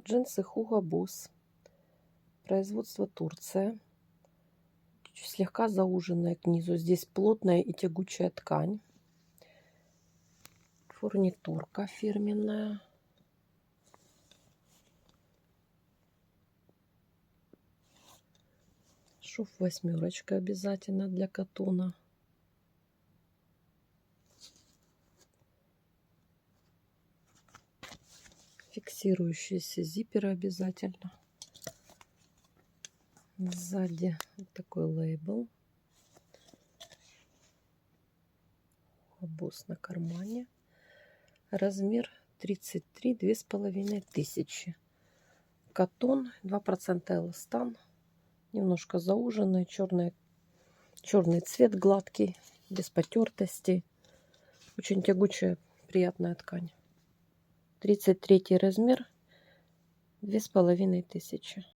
Джинсы Hugo Boss. Производство Турция. Слегка зауженная к низу. Здесь плотная и тягучая ткань. Фурнитурка фирменная. Шов 8 обязательно для катона. Фиксирующиеся зиперы обязательно. Сзади вот такой лейбл. Boss на кармане. Размер 33, 2500. Катон, 2% эластан. Немножко зауженный, черный цвет, гладкий, без потертостей. Очень тягучая, приятная ткань. 33 размер, 2500.